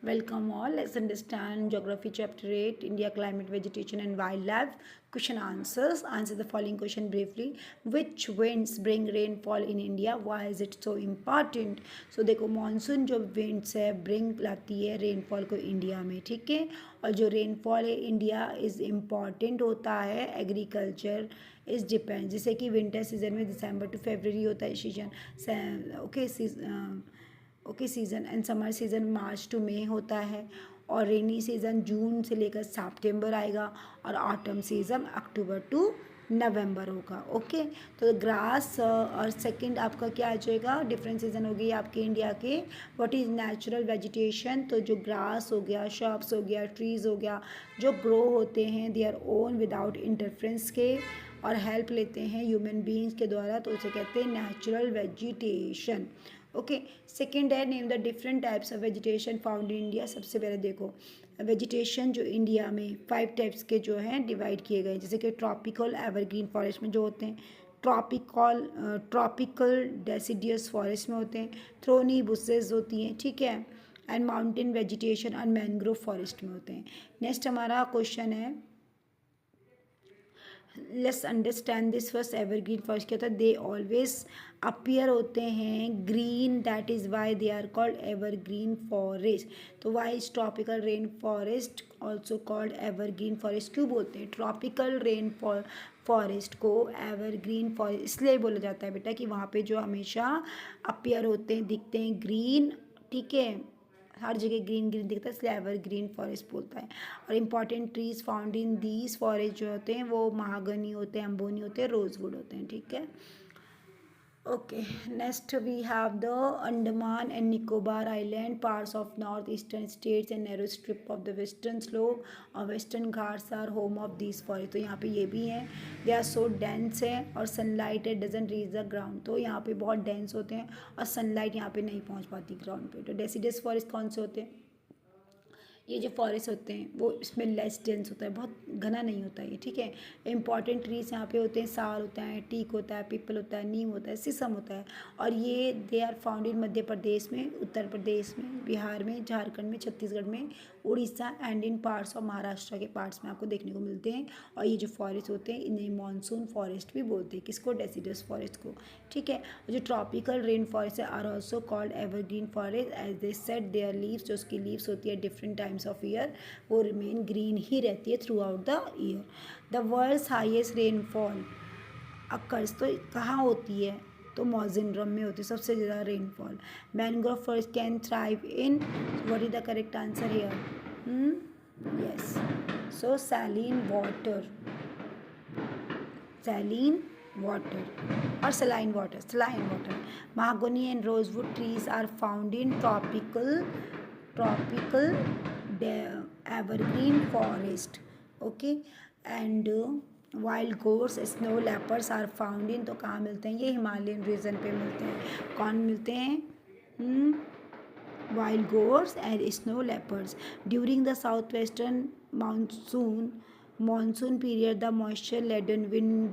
Welcome all. Let's understand Geography Chapter 8, India Climate, Vegetation and Wildlife. Question answers. Answer the following question briefly. Which winds bring rainfall in India? Why is it so important? So देखो monsoon जो winds है bring लाती है rainfall को India में, ठीक है. और जो rainfall है इंडिया is important होता है एग्रीकल्चर इज डिपेंड. जैसे कि विंटर सीजन में दिसंबर टू फरवरी होता है season. Okay season and summer season March to May होता है. और रेनी सीज़न जून से लेकर सितंबर आएगा. और ऑटम सीज़न अक्टूबर टू नवंबर होगा. ओके तो ग्रास और सेकंड आपका क्या आ जाएगा. डिफरेंट सीजन हो गई आपके इंडिया के. What is natural vegetation. तो जो ग्रास हो गया, शॉप्स हो गया, ट्रीज़ हो गया, जो ग्रो होते हैं they our own without interference के और हेल्प लेते हैं ह्यूमन बींग्स के द्वारा, तो उसे कहते हैं नेचुरल वेजिटेशन. ओके सेकेंड है name the different types of vegetation found in India. सबसे पहले देखो वेजिटेशन जो इंडिया में 5 टाइप्स के जो हैं डिवाइड किए गए, जैसे कि ट्रॉपिकल एवरग्रीन फॉरेस्ट में जो होते हैं, ट्रॉपिकल डेसिडियस फॉरेस्ट में होते हैं, थ्रोनी बुशेस होती हैं, ठीक है, एंड माउंटेन वेजिटेशन और मैंग्रोव फॉरेस्ट में होते हैं. नेक्स्ट हमारा क्वेश्चन है let's understand this first. Evergreen forest क्या होता है. दे ऑलवेज अपीयर होते हैं green, that is why they are called evergreen forest. तो why is tropical rain forest also called evergreen forest. क्यों बोलते हैं ट्रॉपिकल रेन फॉरेस्ट को एवरग्रीन फॉरेस्ट इसलिए बोला जाता है बेटा कि वहाँ पे जो हमेशा अपीयर होते हैं, दिखते हैं ग्रीन, ठीक है, हर जगह ग्रीन ग्रीन दिखता है, इसलिए एवरग्रीन फॉरेस्ट बोलता है. और important trees found in these forest जो होते हैं वो महागनी होते हैं, अम्बोनी होते हैं, रोजवुड होते हैं, ठीक है. Okay next we have the Andaman and Nicobar island, parts of north eastern states and narrow strip of the western slope और Western Ghats are home of these forest. तो यहाँ पे ये भी हैं, दे आर सो डेंस है और sunlight it doesn't reach the ground. तो यहाँ पे बहुत डेंस होते हैं और सनलाइट यहाँ पे नहीं पहुँच पाती ग्राउंड पे. तो डेसिडस फॉरेस्ट कौन से होते हैं. ये जो फॉरेस्ट होते हैं वो इसमें लेस डेंस होता है, बहुत घना नहीं होता है, ठीक है. इंपॉर्टेंट ट्रीज यहाँ पे होते हैं, साल होता है, टीक होता है, पीपल होता है, नीम होता है, शीशम होता है. और ये they are found in Madhya Pradesh में, उत्तर प्रदेश में, बिहार में, झारखंड में, छत्तीसगढ़ में, Orissa and in parts of Maharashtra के पार्ट्स में आपको देखने को मिलते हैं. और ये जो फॉरेस्ट होते हैं इन्हें मानसून फॉरेस्ट भी बोलते हैं. किसको. डेसिडस फॉरेस्ट को, ठीक है. जो tropical rain forest are also called evergreen forest as they set their leaves. जो उसकी लीव्स होती है डिफरेंट टाइम्स ऑफ ईयर वो रिमेन ग्रीन ही रहती है throughout the year. The world's highest rainfall occurs. तो कहाँ होती है. तो मॉजिनरम में होती है सबसे ज़्यादा rainfall. Mangrove forest can thrive in. What is the correct answer here. Yes so saline water और saline water. Mahogany and rosewood trees are found in tropical evergreen forest. Okay, and wild goats, snow leopards are found in. तो कहाँ मिलते हैं. ये Himalayan reason पे मिलते हैं. कौन मिलते हैं. wild goats and snow leopards. During the southwestern monsoon period the moisture laden wind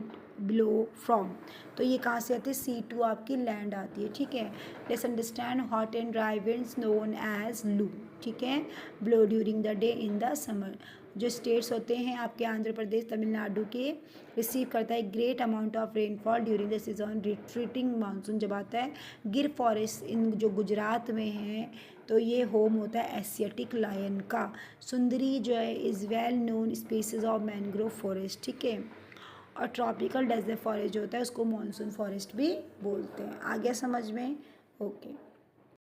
blow from. तो ये कहाँ से आती है. C2 आपकी लैंड आती है, ठीक है. Let's understand hot and dry winds known as loo, ठीक है, blow during the day in the summer. जो स्टेट्स होते हैं आपके आंध्र प्रदेश, तमिलनाडु के, रिसीव करता है great amount of rainfall during the season retreating monsoon जब आता है. गिर फॉरेस्ट इन जो गुजरात में है तो ये होम होता है एशियाटिक लायन का. सुंदरी जो है is well known species of mangrove forest, ठीक है. और ट्रॉपिकल डेजर्ट फॉरेस्ट जो होता है उसको मानसून फॉरेस्ट भी बोलते हैं. आ गया समझ में. ओके